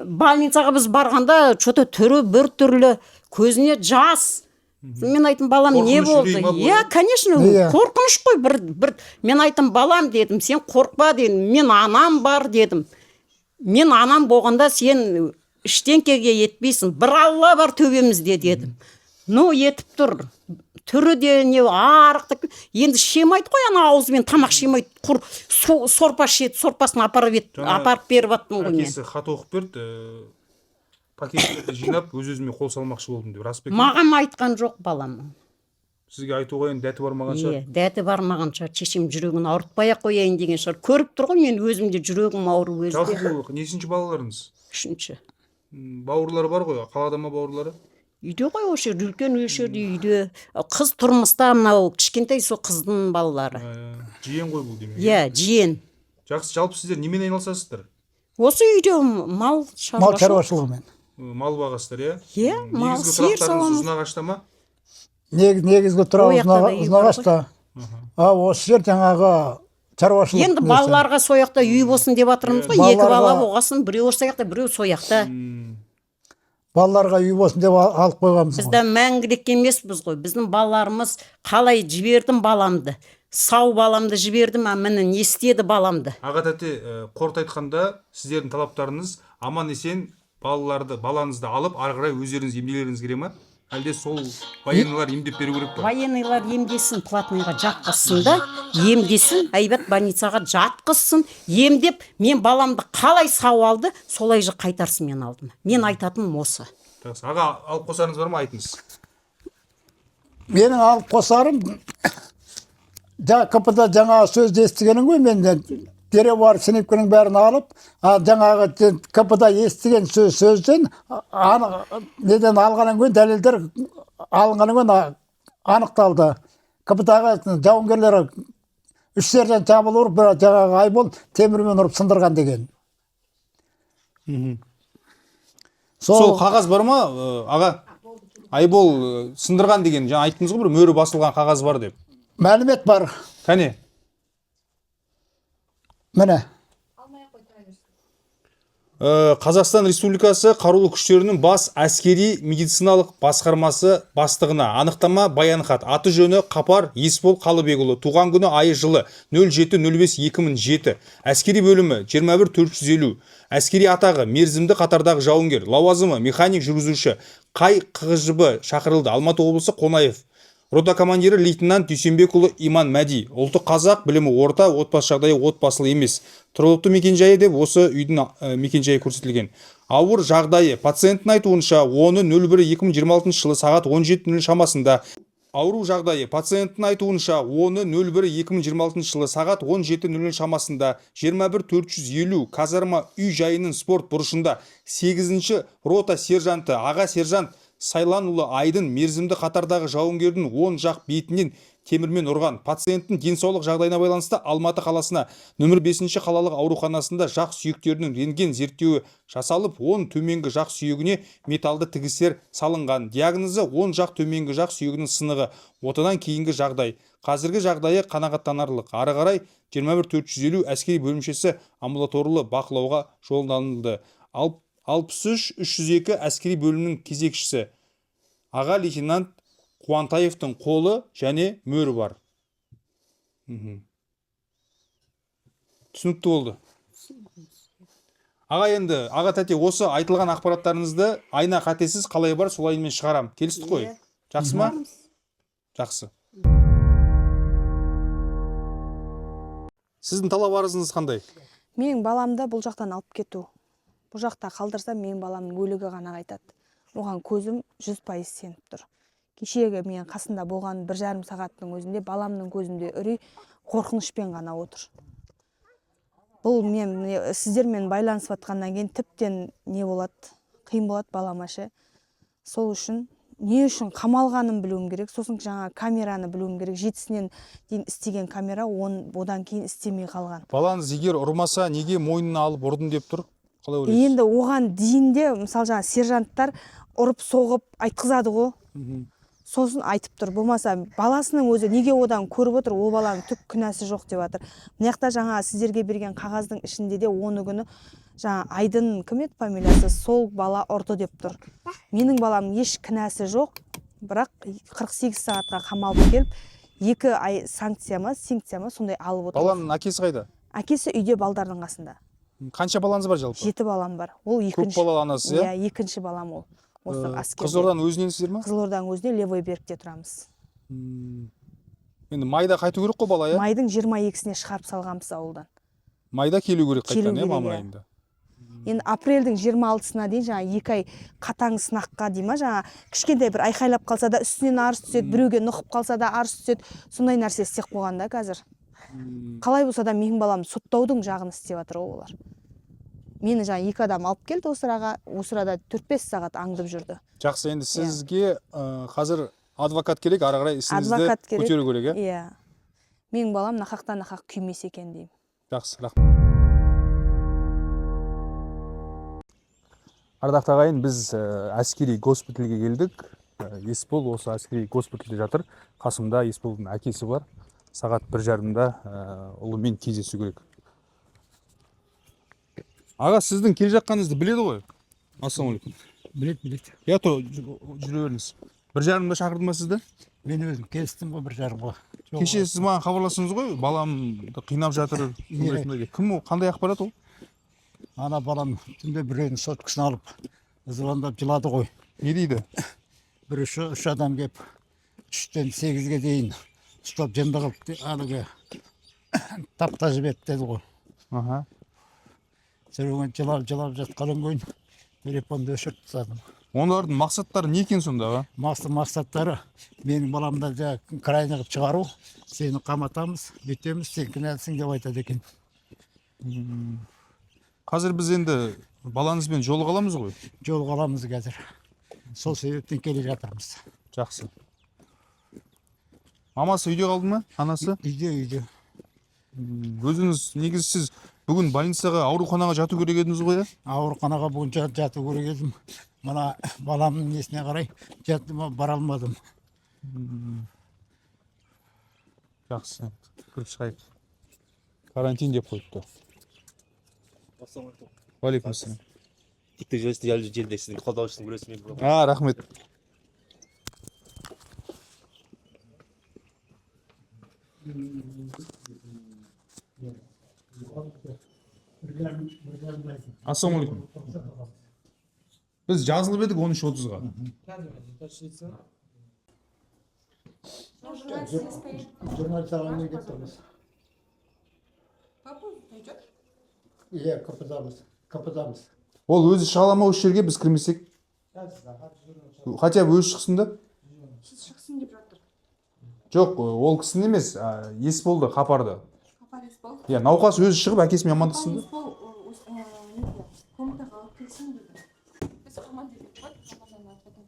больницаға біз барғанда что-то түрі бір түрлі, көзіне жас. Мен айтым, балам, не болды? Иә, конечно, қорқыныш қой. Мен айтым, балам дедім, сен қорқпа дедім, мен анам бар дедім. Мен анам болғанда сен іштеңкеге етпейсің, бір Алла бар төбемізде дедім. Ну, етіп тұр. Түрі де не арықтық. Енді шемайды қой, ана ауызбен тамақ шемайды. Құр сорпа шет, сорпасын апарып беріп аттым ғой мен. Әкесі хат оқып берді, пакеттерді жинап, өз-өзіме қол салмақшы болдым деп. Рас па екен? Маған айтқан жоқ балам. Сізге айтуға енді дәті бармаған шығар. Иә, дәті бармаған шығар. Шешем жүрегін ауыртпай-ақ қояйын деген шығар. Көріп тұр ғой, мен өзімде жүрегім ауырып өзде. Жалпы нешінші балаларыңыз? 3-ші. Бауырлары бар ғой, қалада ма бауырлары? Үйде ғой, осы үлкен өшірді үйде. Қыз тұрмыста, мынау кішкентай сол қыздың балалары. Жиен ғой бұл демек. Иә, жиен. Жақсы, жалпы сіздер немен айналысасыздар? Осы үйде мал шаруашылығымен. Мал бағасыздар, иә? Иә, мал, сиыр тұрақтарыңыз саламыз. Ұзынағашта ма? Негізгі тұрағы Ұзынағашта. Осы жер жаңағы шаруашылық. Енді балаларға сояқта үй болсын деп жатырмыз ғой. 2 бала болғасын, біреу сояқта, біреу сояқта. Балаларға үй болсын деп алып қойғанбыз. Бізді мәңгілік емеспіз ғой. Біздің балаларымыз қалай жібердім баламды. Сау баламды жібердім, міне не істеді баламды. Аға тәте, қорыта айтқанда сіздердің талаптарыңыз аман есен балаңызды алып, ары қарай өздеріңіз емделеріңіз керек ма? Әлде сол военныйлар емдеп беру керек па? Военныйлар емдесін, платныйға жатқызсын да, емдесін, әйбәт больницаға жатқызсын, емдеп, мен баламды қалай сау алды, солай же қайтарсын мен алдым. Мен айтатыным осы. Аға, алып қосарыңыз бар ма, айтыңыз? Менің алып қосарым, КПда жаңа сөзді естігенің ғой, мен дереу бар сыныпкінің бәрін алып, жаңағы КПда естіген сөзден неден алғаннан кейін дәлелдер алынғаннан кейін анықталды. КПдаға жауынгерлері 3 сержант жабылып ұрып, жаңағы Айбол темірмен ұрып сындырған деген. Сол қағаз бар ма аға? Айбол сындырған деген жаңа айттыңыз ғой, бір мөрі басылған қағаз бар деп. мәлімет бар. Кәне. Міне. Қазақстан Республикасы Қарулы күштерінің бас әскери медициналық басқармасы бастығына анықтама баянхат. Аты жөні Қапар Есбол Қалыбекұлы. Туған күні айы жылы 07.05.2007. Әскери бөлімі 21450. Әскери атағы мерзімді қатардағы жауынгер. Лауазымы механик жүргізуші. Қай КГЖБ шақырылды. Алматы облысы Қонаев. Рота командирі лейтенант Дүйсенбекұлы Иман Мәди. Ұлты қазақ, білімі орта, отбасы жағдайы отбасылы емес. Тұрғылықты мекенжайы деп осы үйдің мекенжайы көрсетілген. Ауыр жағдайы пациенттің айтуынша 10.01.2026 жылы сағат 17:00 шамасында. Ауру жағдайы пациенттің айтуынша 10.01.2026 жылы сағат 17:00 шамасында 21450 казарма үй жайының спорт бұрышында 8-ші рота сержанты аға сержант Сайланұлы Айдын мерзімді қатардағы жауынгердің оң жақ бетінен темірмен ұрған. Пациенттің денсаулық жағдайына байланысты Алматы қаласына нөмір 5-ші қалалық ауруханасында жақ сүйектерінің рентген зерттеуі жасалып, оң төменгі жақ сүйегіне металды тігістер салынған. Диагнозы оң жақ төменгі жақ сүйегінің сынығы. Отадан кейінгі жағдай. Қазіргі жағдайы қанағаттанарлық. Ары қарай 21450 әскери бөлімшесі амбулаторлы бақылауға жолданылды. 63-302 әскери бөлімнің кезекшісі аға лейтенант Қуантаевтың қолы және мөрі бар. Түсінікті болды. Аға енді, аға тәте, осы айтылған ақпараттарыңызды айна қатесіз қалай бар солай мен шығарам. Келістік қой? Жақсы ма? Жақсы. Сіздің талап арызыңыз қандай? Менің баламды бұл жақтан алып кету. Бұл жақта қалдырса, менің баламның өлігі ғана қайтады. Оған көзім 100% сеніп тұр. Кешегі мен қасында болған 1,5 сағаттың өзінде баламның көзінде үрей, қорқынышпен ғана отыр. Бұл мен сіздермен байланысып жатқаннан кейін тіптен не болады, қиын болады балама ше. Сол үшін не үшін қамалғанын білуім керек, сосын жаңа камераны білуім керек. 7-сінен дейін істеген камера одан кейін істемей қалған. Балаңыз егер ұрмаса, неге мойнына алып ұрдың деп тұр? Қалай ойлайсыз? Енді оған дейінде, мысалы жаңа сержанттар ұрып соғып айтқызады ғой. Сосын айтып тұр. Болмаса баласының өзі неге одан көріп отыр, ол баланың түк күнәсі жоқ деп жатыр. Мынаяқта жаңа сіздерге берген қағаздың ішінде де оны күні жаңа Айдын кім еді фамилиясы, сол бала ұрды деп тұр. Менің баламның еш кінәсі жоқ, бірақ 48 сағатқа қамалып келіп, 2 ай санкция ма сондай алып отыр. Баланың әкесі қайда? Әкесі үйде балдардың қасында. Қанша балаңыз бар жалпы? 7 балам бар. Ол екінші. Көп балалы анасы, иә? Иә, екінші балам ол. Осы әскерде. Қызылорданың өзіненсіздер ме? Қызылорданың өзіне Левой берегте тұрамыз. Енді майда қайту керек қой бала, иә? Майдың 22-сіне шығарып салғанбыз ауылдан. Майда келу керек қайтқан, иә, Келу керек, мамыр иә. айында. Енді апрельдің 26-сына дейін жаңа 2 ай қатаң сынаққа дейма, жаңа кішкентай бір айқайлап қалса да үстінен арыз түседі, біреуге нұқып қалса да арыз түседі. Сондай нәрсе істеп қойғанда қазір. Қалай болса да менің балам соттаудың жағын істеп жатыр олар. Мені жаңа 2 адам алып келді осы сырада 4-5 сағат аңдып жүрді. Жақсы, енді сізге қазір адвокат керек, ары қарай ісіңізді көтеру керек, иә? Иә. Менің балам нақақтан нақақ күймес екен деймін. Жақсы, рахмет. Ардақты ағайын, біз әскери госпитальге келдік. Есбол осы әскери госпитальде жатыр. Қасымда Есболдың әкесі бар. Сағат 1:30-да ұлымен кездесу керек. Аға, сіздің келе жатқаныңызды біледі ғой? Ассалаумағалейкум. Білет. Я то жүре беріңіз. 1:30-да шақырды ма сізді? Мен өзім келістім ғой 1:30-ға. Кеше сіз маған хабарластыңыз ғой, баламды қинап жатыр. Кім ол? Қандай ақпарат ол? Ана балам түнде біреудің соткасын алып, звондап жылады ғой. Не дейді? Үш адам кеп 3-тен 8-ге дейін ұстап жынды қылып әлігі тапта жіберді деді ғой. Аха. Сөйлеген жылап жатқанын кейін телефонды өшіріп тастадым. Олардың мақсаттары не екен сонда? Мақсаттары менің баламды крайне қылып шығару, сені қаматамыз, бүйтеміз, сен кінәлісің деп айтады екен. Қазір біз енді балаңызбен жолыға аламыз ғой? Жолыға аламыз қазір. Сол себептен келе жатырмыз. Жақсы. Мамасы үйде қалды ма? Анасы? Үйде. Өзіңіз негізі сіз Бүгін больницаға, ауруханаға жату керек едіңіз ғой, иә? Ауруханаға бүгін жату керек едім. Мына баламның несіне қарай бара алмадым. Жақсы. Кіріп шығайық. Карантин деп қойыпты. Уалейкум ассалам. тикток желіде сіздің қолдаушысың көресің. Рахмет. Ассалаумағалейкум. Біз жазылып едік 13:30-ға. Журналисттерге кетеміз. Иә, kapatамыз. Ол өзі шыға ма осы жерге, біз кірмесек? Хотя бы өзі шықсын да? шықсын деп жатыр. Жоқ, ол кісінің емес, ес болды, хапарды. Хабар ес болды. Иә, науқас өзі шығып әкесімен амандассын да. Комнатаға алып келсін деді. Біз команда деп қойып, команданың атынан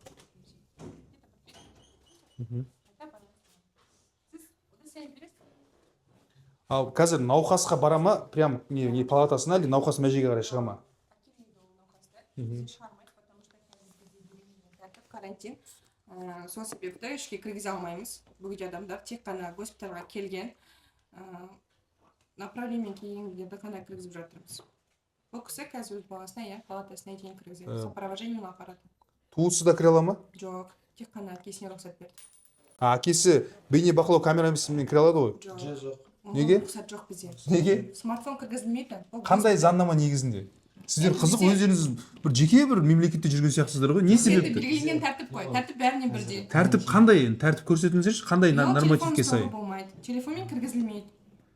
Ал қазір науқасқа бара ма, прям не палатасына, или науқас мәжеге қарай шыға ма? Шығармайды, потому что тәртіп карантин. Сол себепті ішке кіргізе алмаймыз. Бүгінде адамдар тек қана госпитальға келген направлениемен кейінгілерді қана кіргізіп жатырмыз. Бұл кісі қазір өз баласына, иә, палатасына дейін кіргізеді. Сопровождениемен апарады. Туысы да кіре ала ма? Жоқ, тек қана әкесіне рұқсат берді. Әкесі бейне бақылау камерасымен кіре алады ғой? Жоқ. Неге? Рұқсат жоқ бізде. Неге? Смартфон кіргізілмейді. Қандай заңнама негізінде? Сіздер қызық, өздеріңіз бір жеке бір мемлекетте жүрген сияқтысыздар ғой. Не Енді себепті? белгіленген тәртіп қой. Тәртіп бәрінен бірдей. Тәртіп қандай енді? Тәртіп көрсетіңіздерші, қандай Жоқ, нормативке телефон сай? ұстауға болмайды. Телефонмен кіргізілмейді.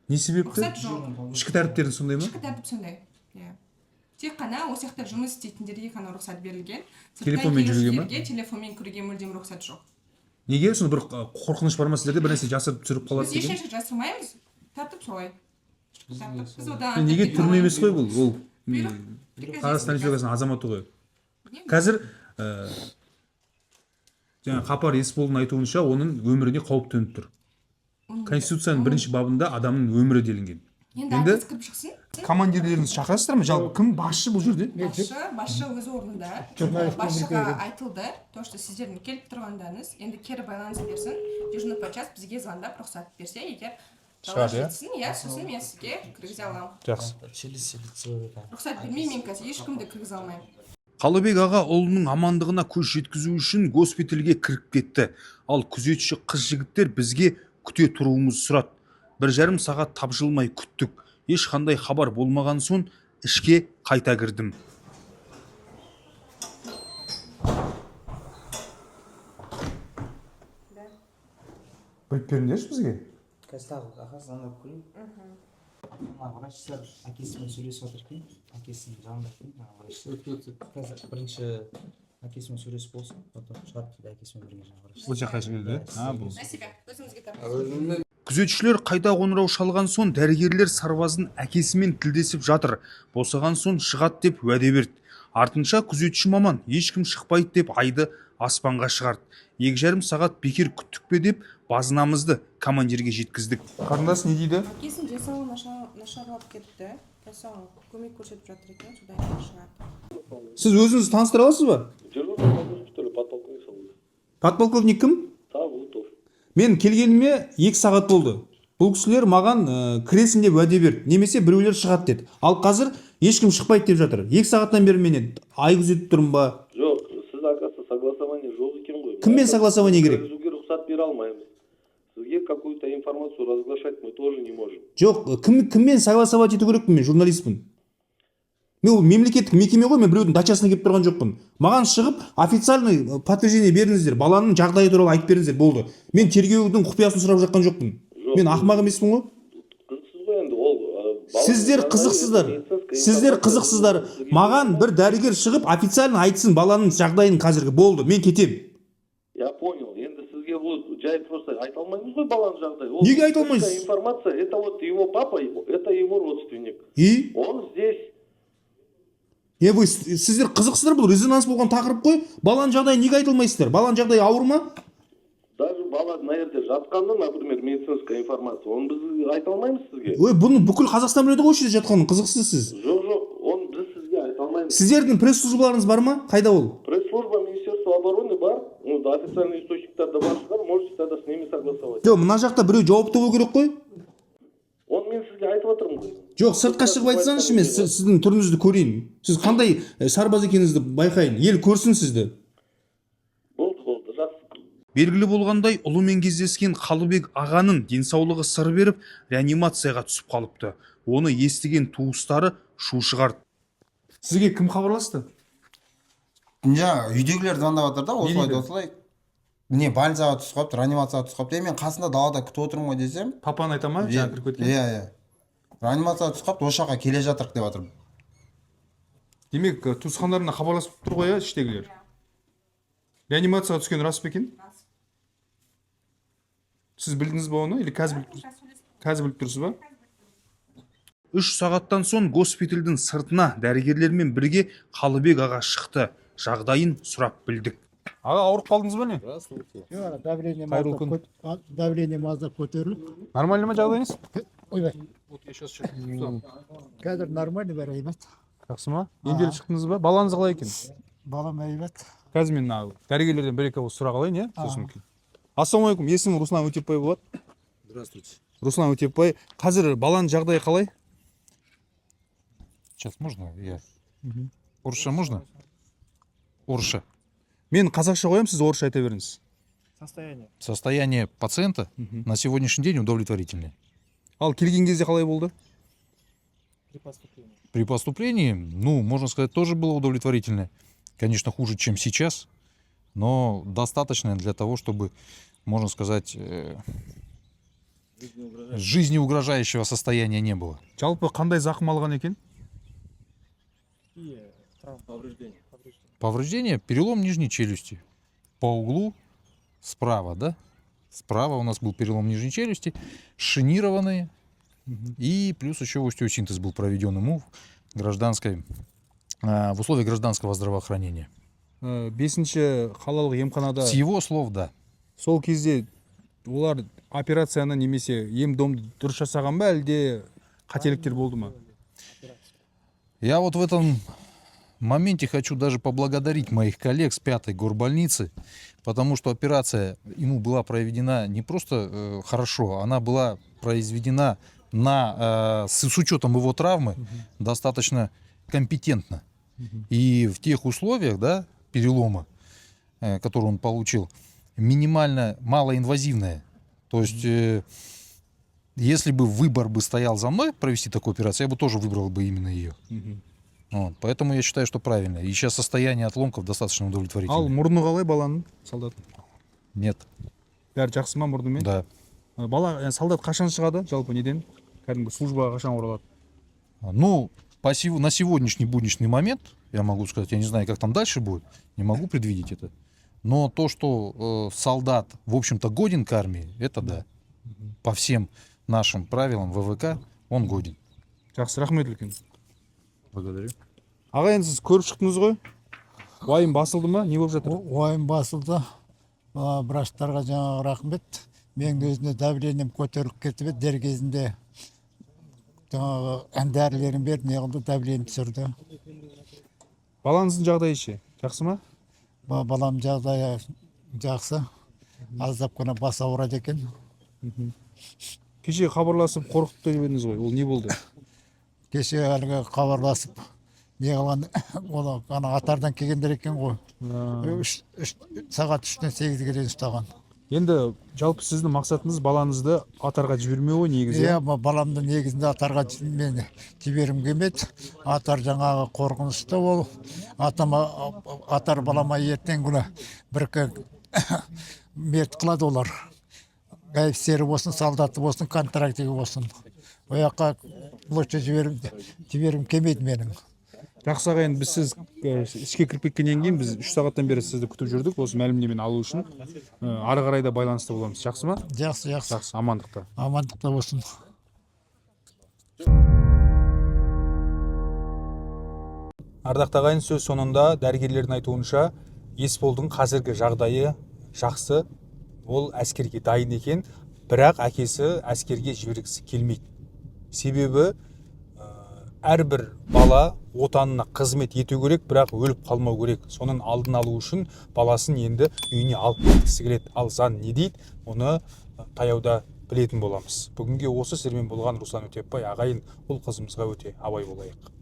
Не себепті? Рұқсат жоқ. Ішкі тәртіптердің сондай ма? Ішкі тәртіп сондай. Иә. Тек қана осы жақта жұмыс істейтіндерге ғана рұқсат берілген. Телефонмен жүруге ма? Телефонмен кіруге мүлдем рұқсат жоқ. Неге? Сонда бір қорқыныш бар ма сіздерде? Бір нәрсе жасырып түсіріп қалады Біз деген? ешнәрсе жасырмаймыз. Тәртіп солай. Тәртіп. Біз одан Неге түрме емес қой бұл? Ол Бұйрық. Қазақстан Республикасының азаматы ғой. Қазір жаңа Хапар Есболдың айтуынша оның өміріне қауіп төніп тұр. Конституцияның бірінші бабында адамның өмірі делінген. Енді Енді әкесі кіріп шықсын. командирлеріңізді шақырасыздар ма? Жалпы кім басшы бұл жерде? Басшы өз орнында. Басшыға айтылды, то, что сіздердің келіп тұрғандарыңыз енді кері байланыс берсін. Дежурный по час бізге звондап рұқсат берсе, егер талап етсін, иә, сосын мен сізге кіргізе аламын. Жақсы. Рұқсат бермей мен қазір ешкімді кіргізе алмаймын. Қалыбек аға ұлының амандығына көз жеткізу үшін госпитальге кіріп кетті. Ал күзетші қыз жігіттер бізге күте тұруымыз сұрады. 1,5 сағат тапжылмай күттік. Ешқандай хабар болмаған соң ішке қайта кірдім. Біліп беріңдерші бізге? Қазір аға звондап көрейін. Мына врачтар әкесімен сөйлесіп отыр екен. Әкесінің жанында екен. Қазір бірінші әкесімен сөйлесіп болсын, потом шығарып дейді әкесімен бірге жаңағы врач. Бұл жаққа келді. Бұл. Мәселе, өзіңізге тапсырыңыз. Күзетшілер қайта қоңырау шалған соң дәрігерлер сарбаздың әкесімен тілдесіп жатыр. Босаған соң шығат деп уәде берді. Артынша күзетші маман ешкім шықпайды деп айды аспанға шығарды. 2,5 сағат бекер күттік пе деп базынамызды командирге жеткіздік. Қарындас не дейді? Әкесінің денсаулығы нашарлап кетті. Қазір көмек көрсетіп жатыр екен, содан кейін шығады. Сіз өзіңізді таныстыра аласыз ба? Подполковник кім? Мен келгеніме 2 сағат болды. Бұл кісілер маған кіресін деп уәде берді. Немесе біреулер шығады деді. Ал қазір ешкім шықпайды деп жатыр. 2 сағаттан бері мен ай күзетіп тұрмын ба? Жоқ, сіз оказывается согласование жоқ екен ғой. Кіммен согласование керек? Кіргізуге рұқсат бере алмаймыз. Сізге какую-то информацию разглашать мы тоже не можем. Жоқ, кіммен согласовать ету керекпін, мен журналистпін. Мен ол мемлекеттік мекеме ғой, мен біреудің дачасына келіп тұрған жоқпын. Маған шығып официальный подтверждение беріңіздер, баланың жағдайы туралы айтып беріңіздер, болды. Мен тергеудің құпиясын сұрап жатқан жоқпын. Мен ақымақ емеспін ғой. Қызсыз ғой енді ол. Сіздер қызықсыздар. Сіздер қызықсыздар. Маған бір дәрігер шығып официально айтсын баланың жағдайын қазіргі, болды. Мен кетем. Я понял. Енді сізге бұл жай просто айта алмаймыз ғой баланың жағдайы. Неге айта алмайсыз? Информация, это вот его папа, это его родственник. И? Он здесь. Вы сіздер қызықсыздар, бұл резонанс болған тақырып қой. Баланың жағдайы неге айта алмайсыздар? Баланың жағдайы ауыр ма? Даже бала мына жерде жатқанда, например, медицинская информация, оны біз айта алмаймыз сізге. ой, бұны бүкіл Қазақстан біледі ғой, жерде жатқанын, қызықсыз сіз. Жоқ, оны біз сізге айта алмаймыз. Сіздердің пресс-службаларыңыз бар ма? Қайда ол? Пресс-служба Министерства обороны бар, официальный источниктарда бар шығар, можете тогда с ними согласовать. Жоқ, мына жақта біреу жауапты болу керек қой. Оны мен сізге айтып отырмын ғой. Жоқ, сыртқа шығып айтсаңызшы, мен сіздің түріңізді көрейін. Сіз қандай сарбаз екеніңізді байқайын, ел көрсін сізді. Болды, жақсы. Белгілі болғандай, ұлымен кездескен Қалыбек ағаның денсаулығы сыр беріп, реанимацияға түсіп қалыпты. Оны естіген туыстары шу шығарды. Сізге кім хабарласты? Жаңа үйдегілер звондап жатыр да, осылай. Міне больницаға түсіп қалыпты, реанимацияға түсіп қалыпты. Мен қасында далада күтіп отырмын ғой десем. Папаны айта ма? Жаңа кіріп кеткен. Иә. Реанимацияға түсіп қалыпты, осы жаққа келе жатырық деп жатыр. Демек, туысқандарына хабарласып тұр ғой, іштегілер. Реанимацияға түскен рас па екен? Сіз білдіңіз ба оны, или қазір біліп тұрсыз ба? 3 сағаттан соң госпитальдің сыртына дәрігерлермен бірге Қалыбек аға шықты. Жағдайын сұрап білдік. Аға, ауырып қалдыңыз ба не? Давление маздап көтеріліп. Нормально ма жағдайыңыз? Ойбай. Қазір нормально бәрі әйбат. Жақсы ма? Емделіп шықтыңыз ба? Балаңыз қалай екен? Балам әйбат. Қазір мен дәрігерлерден бір-екі ауыз сұрақ алайын, иә? Сосын кейін. Ассалаумағалейкум, есімім Руслан Өтепбай болады. Здравствуйте. Руслан Өтепбай, қазір баланың жағдайы қалай? Сейчас можно? Я. Орысша можно? Орысша. Мен қазақша қоямын, сіз орысша айта беріңіз. Состояние пациента на сегодняшний день удовлетворительное. Ал келген кезде қалай болды? При поступлении, ну, можно сказать, тоже было удовлетворительное. Конечно, хуже, чем сейчас, но достаточно для того, чтобы, можно сказать, жизнеугрожающего состояния не было. Жалпы қандай зақым алған екен? Повреждение, перелом нижней челюсти. По углу справа, да? Справа у нас был перелом нижней челюсти, шинированные. И плюс еще остеосинтез был проведен ему в условиях гражданского здравоохранения. 5-ші қалалық емханада С его слов, да. сол кезде олар операцияны немесе ем-домды дұрыс жасаған ба, әлде қателіктер болды ма? Я вот в этом моменте хочу даже поблагодарить моих коллег с 5-й горбольницы, потому что операция ему была проведена не просто хорошо, она была произведена с учетом его травмы достаточно компетентно. И в тех условиях, да, перелома, который он получил, минимально малоинвазивная. То есть, если бы выбор бы стоял за мной провести такую операцию, я бы тоже выбрал бы именно ее. Вот, поэтому я считаю, что правильно. И сейчас состояние отломков достаточно удовлетворительное. Ал мұрны қалай баланың, солдат? Нет. Бәрі жақсы ма мұрнымен? Да. Бала, солдат қашан шығады, жалпы неден? Кәдімгі службаға қашан оралады? Ну, на сегодняшний будничный момент, я могу сказать, я не знаю, как там дальше будет, не могу предвидеть это. Но то, что солдат, в общем-то, годен к армии, это да. По всем нашим правилам ВВК он годен. Жақсы, рахмет үлкен. Благодарю. Аға, енді сіз көріп шықтыңыз ғой? Уайым басылды ма? Не болып жатыр? Уайым басылды. Врачтарға жаңағы рахмет. Менің өзіне давлением көтеріліп кетіп еді, дер кезінде жаңағы дәрілерін беріп, не қылды, давлением түсірді. Балаңыздың жағдайы ше? Жақсы ма? Балам жағдайы жақсы. Аздап қана бас ауырады екен. Кеше хабарласып қорқытып деп едіңіз ғой. Ол не болды? Кеше әлгі хабарласып, не қылған, ол атардан келгендер екен ғой. Сағат 3-тен 8-ге дейін ұстаған. Енді жалпы сіздің мақсатыңыз балаңызды атарға жібермеу ғой негізі? Иә, баламды негізінде атарға мен жібергім келмеді. Атар жаңағы қорқынышты ол. Атар балама ертең күні бір мерт қылады олар. Офицері болсын, солдаты болсын, контрактігі болсын. Ояққа лучше жібергім келмейді менің. Жақсы аға, енді біз сіз ішке кіріп кеткеннен кейін біз 3 сағаттан бері сізді күтіп жүрдік. Осы мәлімдемені алу үшін ары қарай да байланысты боламыз. Жақсы ма? Жақсы. Жақсы, амандықта. Амандықта болсын. Ардақты ағайын, сөз соңында дәрігерлердің айтуынша Есболдың қазіргі жағдайы жақсы. ол әскерге дайын екен, бірақ әкесі әскерге жібергісі келмейді. Себебі әрбір бала отанына қызмет ету керек, бірақ өліп қалмау керек. Соның алдын алу үшін баласын енді үйіне алып кеткісі келеді. Ал заң не дейді, оны таяуда білетін боламыз. Бүгінге осы сіздермен болған Руслан Өтепбай ағайын, ол қызымызға өте абай болайық.